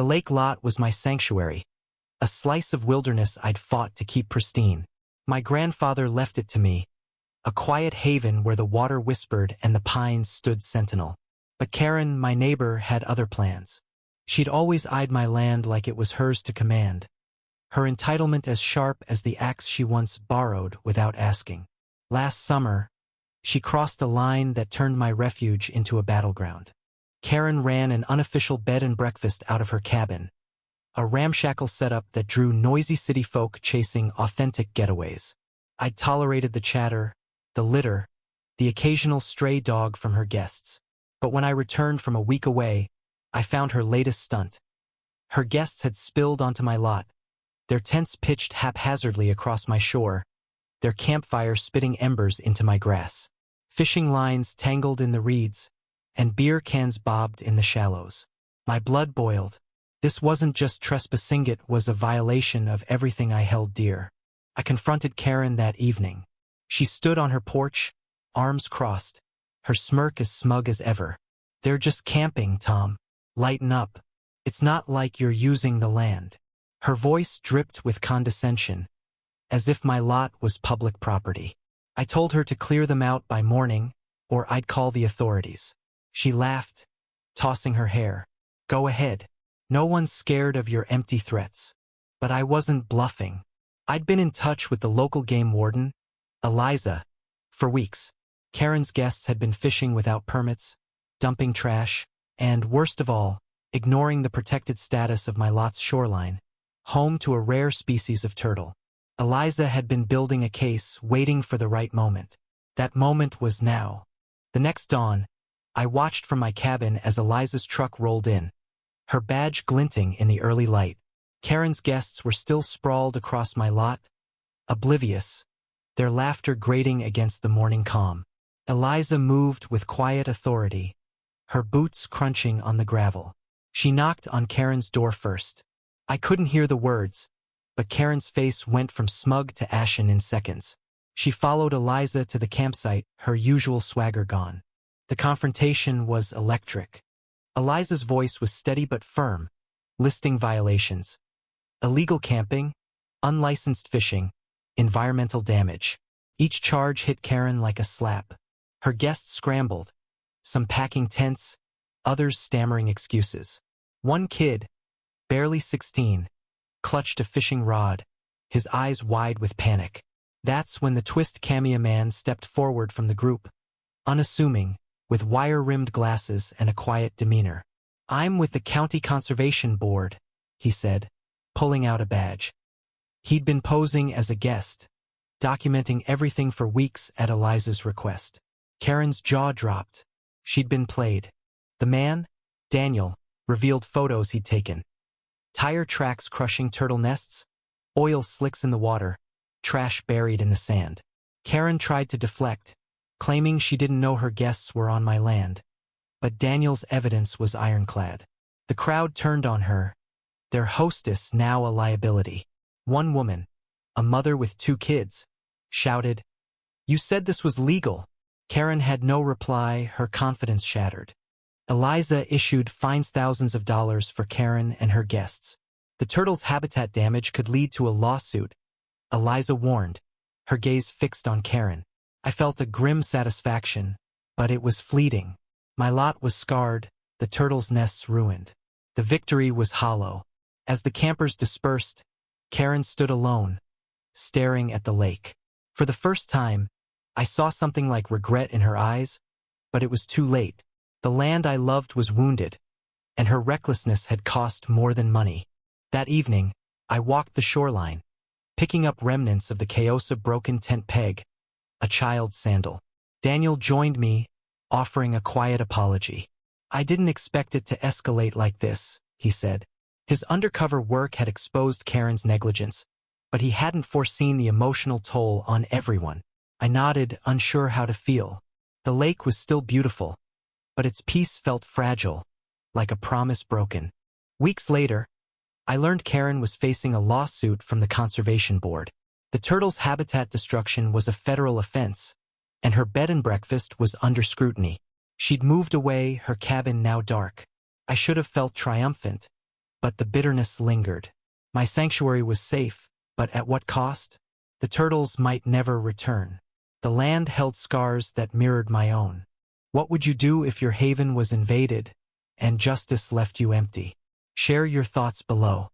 The lake lot was my sanctuary, a slice of wilderness I'd fought to keep pristine. My grandfather left it to me, a quiet haven where the water whispered and the pines stood sentinel. But Karen, my neighbor, had other plans. She'd always eyed my land like it was hers to command, her entitlement as sharp as the axe she once borrowed without asking. Last summer, she crossed a line that turned my refuge into a battleground. Karen ran an unofficial bed and breakfast out of her cabin, a ramshackle setup that drew noisy city folk chasing authentic getaways. I tolerated the chatter, the litter, the occasional stray dog from her guests. But when I returned from a week away, I found her latest stunt. Her guests had spilled onto my lot, their tents pitched haphazardly across my shore, their campfire spitting embers into my grass. Fishing lines tangled in the reeds, and beer cans bobbed in the shallows. My blood boiled. This wasn't just trespassing, it was a violation of everything I held dear. I confronted Karen that evening. She stood on her porch, arms crossed, her smirk as smug as ever. "They're just camping, Tom. Lighten up. It's not like you're using the land." Her voice dripped with condescension, as if my lot was public property. I told her to clear them out by morning, or I'd call the authorities. She laughed, tossing her hair. "Go ahead. No one's scared of your empty threats." But I wasn't bluffing. I'd been in touch with the local game warden, Eliza, for weeks. Karen's guests had been fishing without permits, dumping trash, and, worst of all, ignoring the protected status of my lot's shoreline, home to a rare species of turtle. Eliza had been building a case, waiting for the right moment. That moment was now. The next dawn, I watched from my cabin as Eliza's truck rolled in, her badge glinting in the early light. Karen's guests were still sprawled across my lot, oblivious, their laughter grating against the morning calm. Eliza moved with quiet authority, her boots crunching on the gravel. She knocked on Karen's door first. I couldn't hear the words, but Karen's face went from smug to ashen in seconds. She followed Eliza to the campsite, her usual swagger gone. The confrontation was electric. Eliza's voice was steady but firm, listing violations: illegal camping, unlicensed fishing, environmental damage. Each charge hit Karen like a slap. Her guests scrambled, some packing tents, others stammering excuses. One kid, barely 16, clutched a fishing rod, his eyes wide with panic. That's when the twist cameo man stepped forward from the group, unassuming, with wire-rimmed glasses and a quiet demeanor. "I'm with the County Conservation Board," he said, pulling out a badge. He'd been posing as a guest, documenting everything for weeks at Eliza's request. Karen's jaw dropped. She'd been played. The man, Daniel, revealed photos he'd taken. Tire tracks crushing turtle nests, oil slicks in the water, trash buried in the sand. Karen tried to deflect, claiming she didn't know her guests were on my land. But Daniel's evidence was ironclad. The crowd turned on her, their hostess now a liability. One woman, a mother with 2 kids, shouted, "You said this was legal." Karen had no reply, her confidence shattered. Eliza issued fines thousands of dollars for Karen and her guests. The turtle's habitat damage could lead to a lawsuit, Eliza warned, her gaze fixed on Karen. I felt a grim satisfaction, but it was fleeting. My lot was scarred, the turtles' nests ruined. The victory was hollow. As the campers dispersed, Karen stood alone, staring at the lake. For the first time, I saw something like regret in her eyes, but it was too late. The land I loved was wounded, and her recklessness had cost more than money. That evening, I walked the shoreline, picking up remnants of the Kaosa broken tent peg, a child's sandal. Daniel joined me, offering a quiet apology. "I didn't expect it to escalate like this," he said. His undercover work had exposed Karen's negligence, but he hadn't foreseen the emotional toll on everyone. I nodded, unsure how to feel. The lake was still beautiful, but its peace felt fragile, like a promise broken. Weeks later, I learned Karen was facing a lawsuit from the Conservation Board. The turtle's habitat destruction was a federal offense, and her bed and breakfast was under scrutiny. She'd moved away, her cabin now dark. I should have felt triumphant, but the bitterness lingered. My sanctuary was safe, but at what cost? The turtles might never return. The land held scars that mirrored my own. What would you do if your haven was invaded and justice left you empty? Share your thoughts below.